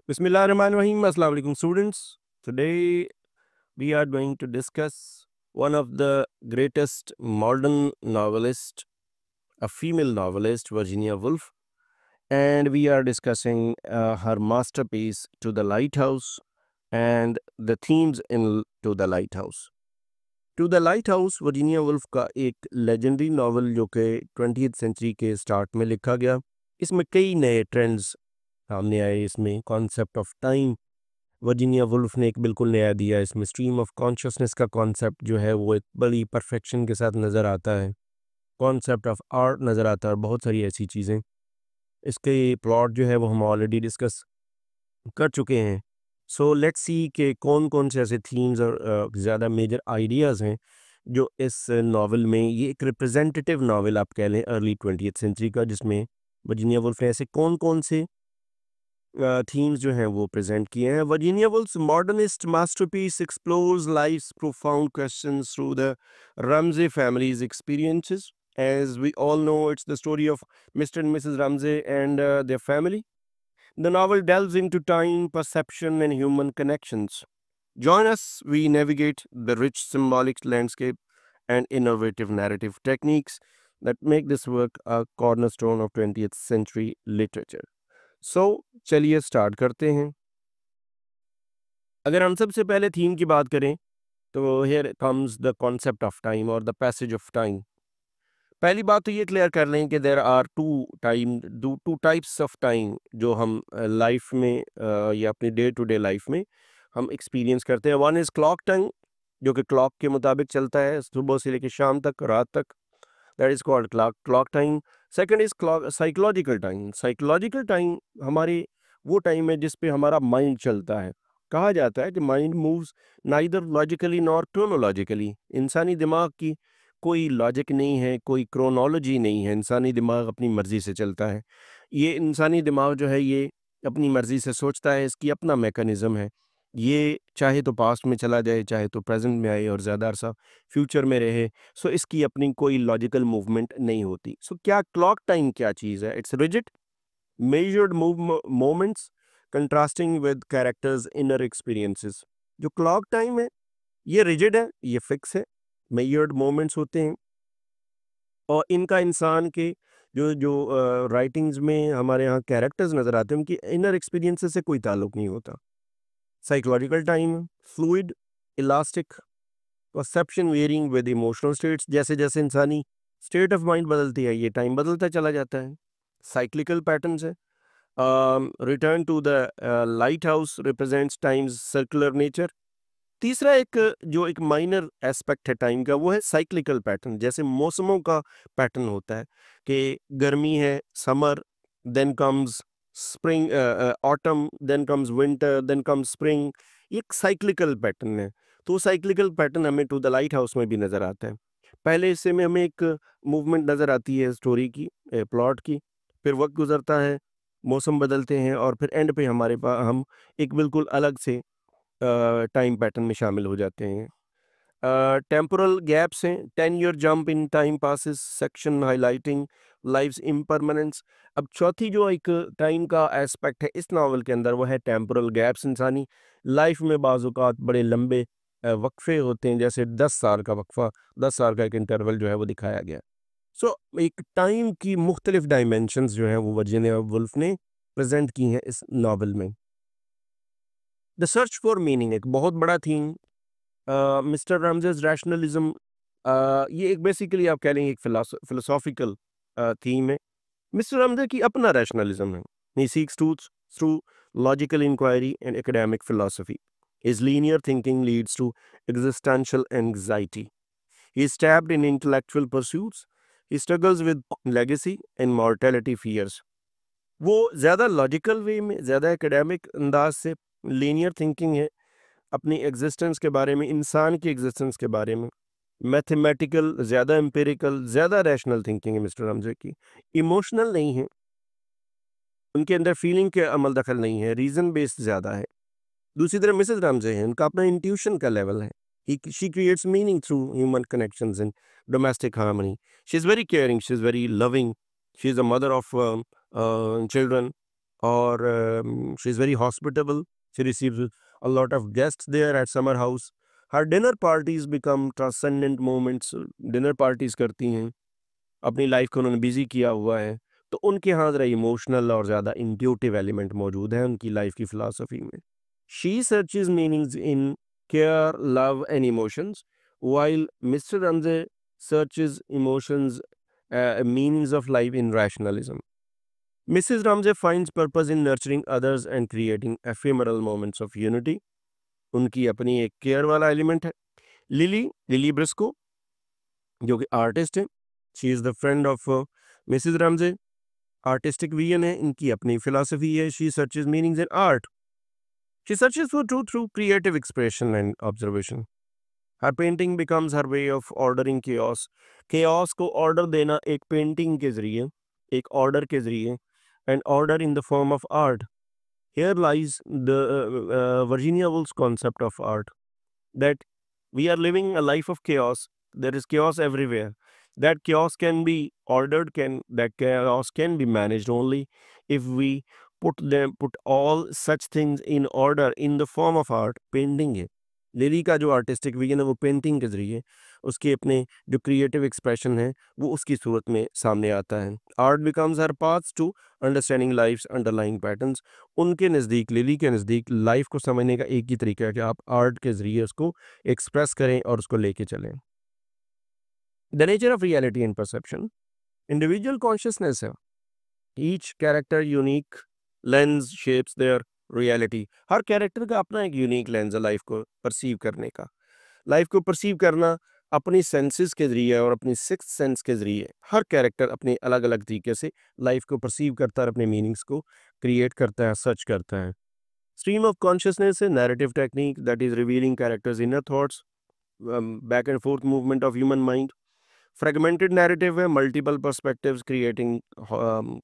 Bismillahirrahmanirrahim. Assalamu alaikum students. Today we are going to discuss one of the greatest modern novelists, a female novelist, Virginia Woolf, and we are discussing her masterpiece To the Lighthouse and the themes in To the Lighthouse. To the lighthouse Virginia Woolf का एक legendary novel जो कि 20th century के start में लिखा गया। इसमें कई नए ट्रेंड्स सामने आए। इसमें concept of time Virginia Woolf ने एक बिल्कुल नया दिया। इसमें स्ट्रीम ऑफ कॉन्शियसनेस का कॉन्सेप्ट जो है वो एक बड़ी परफेक्शन के साथ नज़र आता है। कॉन्सेप्ट ऑफ आर्ट नज़र आता है और बहुत सारी ऐसी चीज़ें। इसके प्लॉट जो है वो हम ऑलरेडी डिस्कस कर चुके हैं। सो लेट्स सी कि कौन कौन से ऐसे थीम्स और ज़्यादा मेजर आइडियाज़ हैं जो इस नावल में, ये एक रिप्रेजेंटेटिव नावल आप कह लें अर्ली 20th सेंचुरी का, जिसमें वर्जीनिया वुल्फ ने ऐसे कौन कौन से थीम्स जो हैं वो प्रेजेंट किए हैं। Virginia Woolf's modernist masterpiece explores life's profound questions through the Ramsay family's experiences. As we all know, it's the story of Mr. and Mrs. Ramsey and their family. The novel delves into time, perception, and human connections. Join us, we navigate the rich symbolic landscape and innovative narrative techniques that make this work a cornerstone of 20th century literature. So, चलिए start करते हैं। अगर हम सबसे पहले theme की बात करें तो here comes the concept of time or the passage of time. पहली बात तो ये क्लियर कर लें कि there are two types of time जो हम लाइफ में या अपनी डे टू डे लाइफ में हम एक्सपीरियंस करते हैं। वन इज़ क्लॉक टाइम, जो कि क्लॉक के मुताबिक चलता है सुबह से लेकर शाम तक, रात तक। That is called clock time. Second is psychological time. Psychological time हमारे वो टाइम है जिस पे हमारा माइंड चलता है। कहा जाता है कि mind moves neither logically nor chronologically. इंसानी दिमाग की कोई लॉजिक नहीं है, कोई क्रोनोलॉजी नहीं है। इंसानी दिमाग अपनी मर्ज़ी से चलता है। ये इंसानी दिमाग जो है ये अपनी मर्ज़ी से सोचता है, इसकी अपना मैकेनिज़्म है। ये चाहे तो पास्ट में चला जाए, चाहे तो प्रेज़ेंट में आए और ज़्यादा अरसा फ्यूचर में रहे। सो इसकी अपनी कोई लॉजिकल मूवमेंट नहीं होती। सो क्या क्लॉक टाइम क्या चीज़ है? It's rigid, measured moments contrasting with characters inner experiences. जो क्लॉक टाइम है ये रिजिड है, ये फिक्स है, मेजर्ड मोमेंट्स होते हैं और इनका इंसान के जो जो राइटिंग्स में हमारे यहाँ कैरेक्टर्स नज़र आते हैं उनकी इनर एक्सपीरियंसेस से कोई ताल्लुक नहीं होता। Psychological time fluid, elastic, perception varying with emotional states. जैसे जैसे इंसानी स्टेट ऑफ माइंड बदलती है ये टाइम बदलता चला जाता है। साइक्लिकल पैटर्न्स है। Return to the lighthouse represents time's circular nature. तीसरा एक माइनर एस्पेक्ट है टाइम का वो है साइक्लिकल पैटर्न। जैसे मौसमों का पैटर्न होता है कि गर्मी है, summer, then comes spring, autumn, then comes winter, then comes spring. ये एक साइक्लिकल पैटर्न है। तो साइक्लिकल पैटर्न हमें टू द लाइट हाउस में भी नज़र आता है। पहले हिस्से में हमें एक मूवमेंट नज़र आती है स्टोरी की, प्लॉट की, फिर वक्त गुजरता है, मौसम बदलते हैं और फिर एंड पे हमारे पास हम एक बिल्कुल अलग से टाइम पैटर्न में शामिल हो जाते हैं। टेम्पोरल गैप्स हैं, 10 year jump in time passes section highlighting life's impermanence. अब चौथी जो एक टाइम का एस्पेक्ट है इस नावल के अंदर वो है टेम्पोरल गैप्स। इंसानी लाइफ में बाज़ औक़ात बड़े लंबे वक्फे होते हैं, जैसे 10 साल का वक्फा, 10 साल का एक इंटरवल जो है वो दिखाया गया। सो एक टाइम की मुख्तलिफ डायमेंशंस जो हैं वो वर्जीनिया वुल्फ ने प्रेजेंट की हैं इस नावल में। द सर्च फॉर मीनिंग एक बहुत बड़ा थीम। मिस्टर रमजेस रैशनलिज्म, ये एक बेसिकली आप कह लेंगे एक फिलोसॉफिकल थीम है। मिस्टर रमजे की अपना रैशनलिज्म है। He seeks truths through logical inquiry and academic philosophy. His linear thinking leads to existential anxiety. He is tapped in intellectual pursuits. He struggles with legacy and mortality fears. वो ज़्यादा logical वे में, ज़्यादा academic अंदाज से linear thinking है अपनी existence के बारे में, इंसान की एग्जिस्टेंस के बारे में। मैथमेटिकल, ज़्यादा एम्पिरिकल, ज़्यादा रैशनल थिंकिंग है मिस्टर रमजे की। इमोशनल नहीं है, उनके अंदर फीलिंग के अमल दखल नहीं है, रीज़न बेस्ड ज़्यादा है। दूसरी तरफ मिसेस रमजे हैं, उनका अपना इंट्यूशन का लेवल है। She creates meaning through human connections and domestic harmony. She is very caring, she is very loving, she is a mother of children. और she is very hospitable. She receives a lot of guests there at summer house. Her dinner parties become transcendent moments. Dinner parties करती हैं, अपनी life को उन्होंने busy किया हुआ है, तो उनके यहाँ ज़रा इमोशनल और ज़्यादा इंट्यूटिव एलिमेंट मौजूद है उनकी लाइफ की फिलासफी में. She searches meanings in care, love and emotions, while Mr. Ramsey searches emotions, meanings of life in rationalism. Mrs. Ramsey finds purpose in nurturing others and creating ephemeral moments of unity. उनकी अपनी एक care वाला element है. Lily Briscoe जो कि artist है, she is the friend of Mrs Ramsay. Artistic vision है, इनकी अपनी फिलॉसफी है. She searches meanings in art. She searches for truth through creative expression and observation. Her painting becomes her way of ordering chaos. Chaos को order देना एक painting के जरिए, एक ऑर्डर के जरिए, and order in the form of art. Here lies the Virginia Woolf's concept of art, that we are living a life of chaos. There is chaos everywhere. That chaos can be ordered, that chaos can be managed only if we put all such things in order in the form of art. Painting है, lily का जो artistic vision है वो painting के जरिए उसके अपने जो क्रिएटिव एक्सप्रेशन है वो उसकी सूरत में सामने आता है. Art becomes her path to understanding life's underlying patterns. उनके नज़दीक, लिली के नज़दीक लाइफ को समझने का एक ही तरीका है कि आप आर्ट के ज़रिए उसको एक्सप्रेस करें और उसको लेके चलें. The nature of reality and perception. Individual consciousness है. Each character unique lens shapes their reality. हर कैरेक्टर का अपना एक यूनिक लेंस है लाइफ को परसीव करने का. लाइफ को परसीव करना अपनी सेंसेस के ज़रिए और अपनी सिक्स्थ सेंस के ज़रिए हर कैरेक्टर अपने अलग अलग तरीके से लाइफ को परसीव करता है, अपने मीनिंग्स को क्रिएट करता है, सर्च करता है. स्ट्रीम ऑफ कॉन्शियसनेस है narrative technique that is revealing characters inner thoughts, back and forth movement of human mind. Fragmented narrative है multiple perspectives creating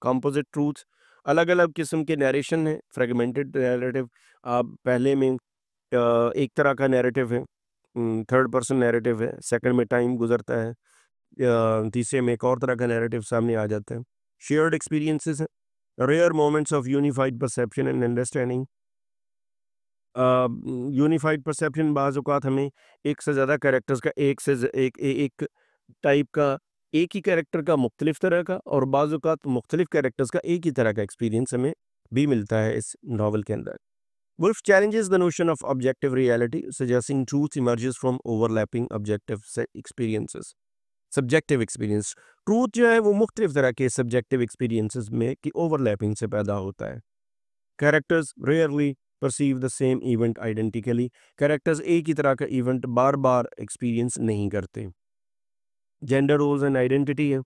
composite truths. अलग अलग किस्म के नैरेशन है. फ्रेगमेंटेड नैरेटिव पहले में एक तरह का नैरेटिव है, थर्ड पर्सन नैरेटिव है, सेकंड में टाइम गुजरता है, तीसरे में एक और तरह का नैरेटिव सामने आ जाता है. शेयर्ड एक्सपीरियंसेस है, rare moments of unified perception and understanding. Unified perception बाज़ औक़ात हमें एक से ज़्यादा कैरेक्टर्स का एक टाइप का, एक ही कैरेक्टर का मुख्तलिफ तरह का, और बाज़ औक़ात मुख्तलिफ कैरेक्टर्स का एक ही तरह का एक्सपीरियंस हमें भी मिलता है इस नावल के अंदर. Woolf challenges the notion of objective reality, suggesting truth emerges from overlapping objective experiences. Subjective experience. Truth जो है वो मुख्तलिफ तरह के subjective experiences में की overlapping से पैदा होता है. Characters rarely perceive the same event identically. Characters एक ही तरह का event बार बार experience नहीं करते. Gender roles and identity है.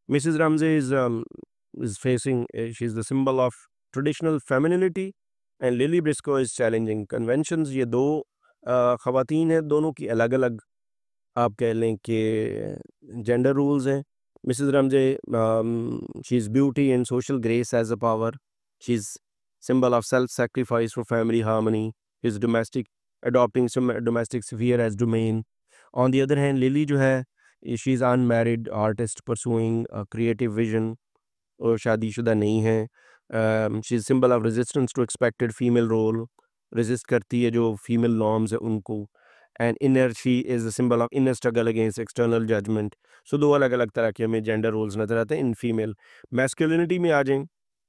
Mrs. Ramsey is facing, she is the symbol of traditional femininity, and lily Briscoe is challenging conventions. ये दो ख़वातीन हैं, दोनों की अलग अलग आप कह लें कि जेंडर रूल्स हैं. Mrs Ramsay, she is beauty and social grace as a power. She is symbol of self sacrifice for family harmony. Is domestic, adopting domestic sphere as domain. On the other hand Lily जो है, she is unmarried artist pursuing creative vision, और शादीशुदा नहीं है. She is symbol of resistance to expected female role. Resist करती है जो female norms है उनको. And inner, she is the symbol of inner struggle against external judgement. So दो अलग अलग तरह के हमें जेंडर रोल्स नज़र आते हैं इन फीमेल. मैस्कुलिनिटी में आ जाएं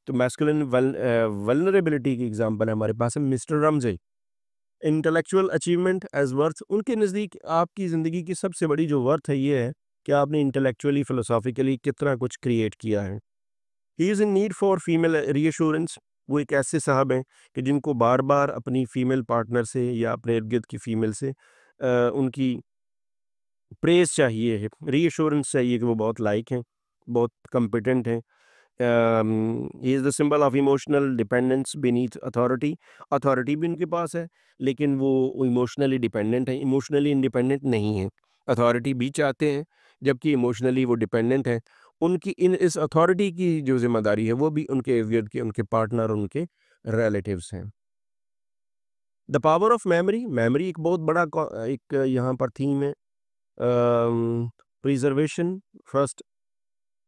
तो मैस्कुलिन वल्नरेबिलिटी की एग्जांपल है हमारे पास है mister Ramsay. Intellectual achievement as worth. उनके नज़दीक आपकी ज़िंदगी की सबसे बड़ी जो वर्थ है ये है कि आपने इंटेलेक्चुअली फ़िलोसॉफिकली कितना कुछ क्रिएट किया है. He is in need for female reassurance. वो एक ऐसे साहब हैं कि जिनको बार बार अपनी फ़ीमेल पार्टनर से या अपने इर्द गिर्द की फ़ीमेल से उनकी प्रेज़ चाहिए है, रीअश्योरेंस चाहिए कि वो बहुत लायक हैं, बहुत कम्पिटेंट हैं. He is the symbol of emotional dependence beneath authority. Authority भी उनके पास है लेकिन वो इमोशनली डिपेंडेंट है, इमोशनली इंडिपेंडेंट नहीं है. अथॉरिटी भी चाहते हैं जबकि इमोशनली वो डिपेंडेंट है. उनकी इस अथॉरिटी की जो ज़िम्मेदारी है वो भी उनके इर्द-गिर्द के उनके पार्टनर, उनके रिलेटिव्स हैं. The power of memory. Memory एक बहुत बड़ा एक यहाँ पर थीम है. Preservation. First,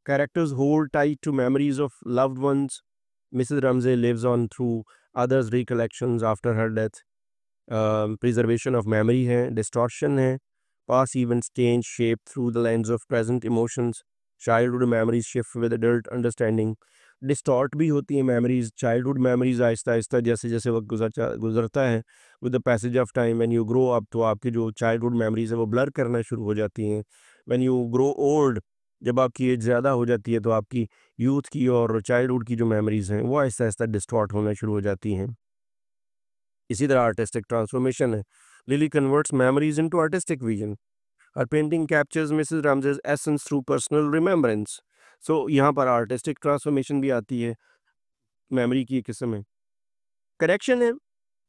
characters hold tight to memories of loved ones. Mrs. Ramsay lives on through others' recollections after her death. Preservation of memory है, distortion है, past events change shape through the lens of present emotions, childhood memories shift with adult understanding. Distort भी होती है memories, childhood memories Aahista Aahista जैसे जैसे वक्त गुजरता है with the passage of time, when you grow up तो आपकी जो चाइल्डहुड मेमोरीज है वो ब्लर करना शुरू हो जाती हैं. व्हेन यू ग्रो ओल्ड, जब आपकी एज ज़्यादा हो जाती है तो आपकी यूथ की और चाइल्डहुड की जो मेमोरीज हैं वो आहिस्ता आहिस्ता डिस्टॉर्ट होना शुरू हो जाती हैं. इसी तरह आर्टिस्टिक ट्रांसफॉर्मेशन है. Lily converts memories into artistic vision. हर painting captures Mrs Ramsay's essence through personal remembrance. So यहाँ पर आर्टिस्टिक ट्रांसफॉर्मेशन भी आती है, मेमोरी की एक किस्म है. कनेक्शन है.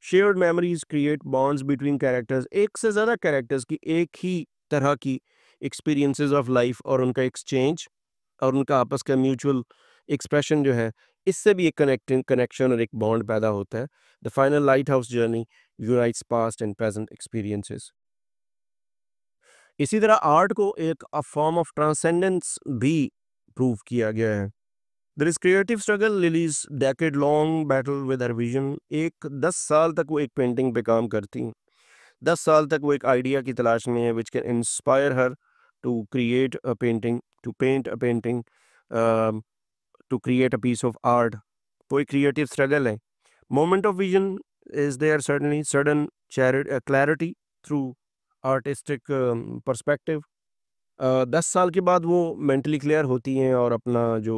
Shared memories create bonds between characters. एक से ज़्यादा कैरेक्टर्स की एक ही तरह की एक्सपीरियंसेस ऑफ लाइफ और उनका एक्सचेंज और उनका आपस का म्यूचुअल एक्सप्रेशन जो है, इससे भी एक कनेक्शन और एक बॉन्ड पैदा होता है. The final lighthouse journey unites past and present experiences. इसी तरह आर्ट को एक फॉर्म ऑफ ट्रांसेंडेंस भी प्रूव किया गया है. There is creative struggle. Lily's decade long battle with her vision. 10 साल तक वो एक पेंटिंग पे काम करती हैं. 10 साल तक वो एक आइडिया की तलाश में है which can inspire her to create a painting, to paint a painting, to create a piece of art. वो एक क्रिएटिव स्ट्रगल है. Moment of vision is there certainly, sudden clarity through artistic perspective. 10 साल के बाद वो mentally clear होती हैं और अपना जो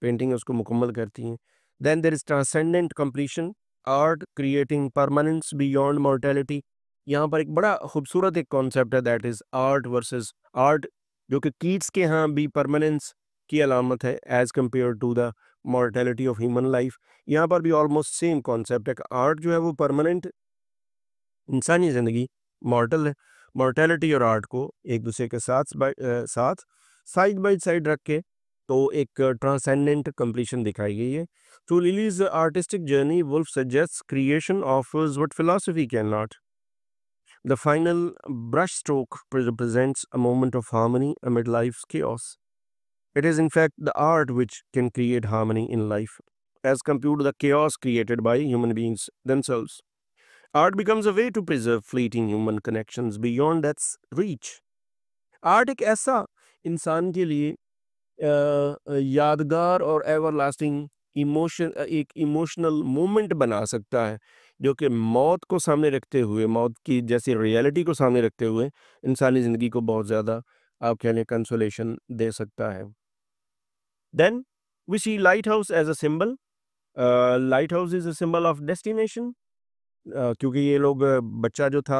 पेंटिंग है उसको मुकम्मल करती हैं. Then there is transcendent completion. Art creating permanence beyond mortality. यहाँ पर एक बड़ा खूबसूरत एक कॉन्सेप्ट है, that is art versus art, जो कि कीट्स के यहाँ भी परमानेंस की अलामत है as compare to the mortality of human life. यहाँ पर भी ऑलमोस्ट सेम कॉन्सेप्ट है कि आर्ट जो है वो परमानेंट, इंसानी ज़िंदगी मॉर्टल है. मॉर्टेलिटी और आर्ट को एक दूसरे के साथ साइड बाय साइड रख के तो एक ट्रांसेंडेंट कंप्लीशन दिखाई गई है. To Lily's artistic journey Woolf suggest creation offers what philosophy can not. The final brush stroke represents a moment of harmony amid life's chaos. It is in fact the art which can create harmony in life as compared to the chaos created by human beings themselves. Art becomes a way to preserve fleeting human connections beyond that's reach. Art एक ऐसा इंसान के लिए यादगार और everlasting एक emotional moment बना सकता है, जो कि मौत को सामने रखते हुए, मौत की जैसी रियलिटी को सामने रखते हुए इंसानी ज़िंदगी को बहुत ज़्यादा आप कह लें कंसोलेशन दे सकता है. Then we see lighthouse as a symbol. Lighthouse is a symbol of destination. क्योंकि ये लोग बच्चा जो था,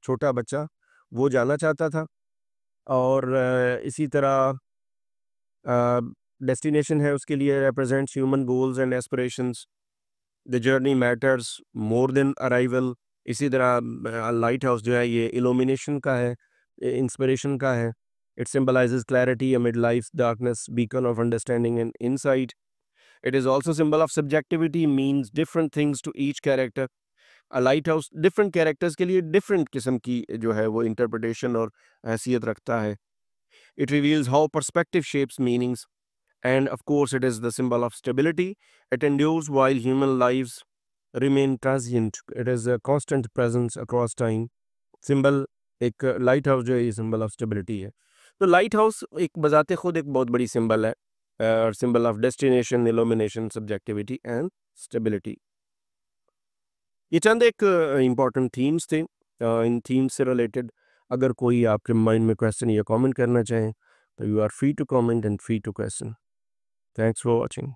छोटा बच्चा, वो जाना चाहता था और इसी तरह डेस्टिनेशन है उसके लिए represents human goals and aspirations. The journey matters more than arrival. इसी तरह लाइट हाउस जो है ये इल्यूमिनेशन का है, इंस्पिरेशन का है. It symbolises clarity amid life darkness, beacon of understanding and insight. It is also symbol of subjectivity, means different things to each character. Lighthouse different characters के लिए different किस्म की जो है वो इंटरप्रिटेशन और हैसियत रखता है. It reveals how perspective shapes meanings and of course it is the symbol of stability. It endures while human lives remain transient. It is a constant presence across time. Symbol एक lighthouse जो है ये symbol of stability है. तो light house एक बजाते खुद एक बहुत बड़ी सिंबल है, और symbol of destination, illumination, subjectivity and stability. ये चंद एक इम्पॉर्टेंट थीम्स थे. इन थीम्स से रिलेटेड अगर कोई आपके माइंड में क्वेश्चन या कमेंट करना चाहें तो you are free to comment and free to question. Thanks for watching.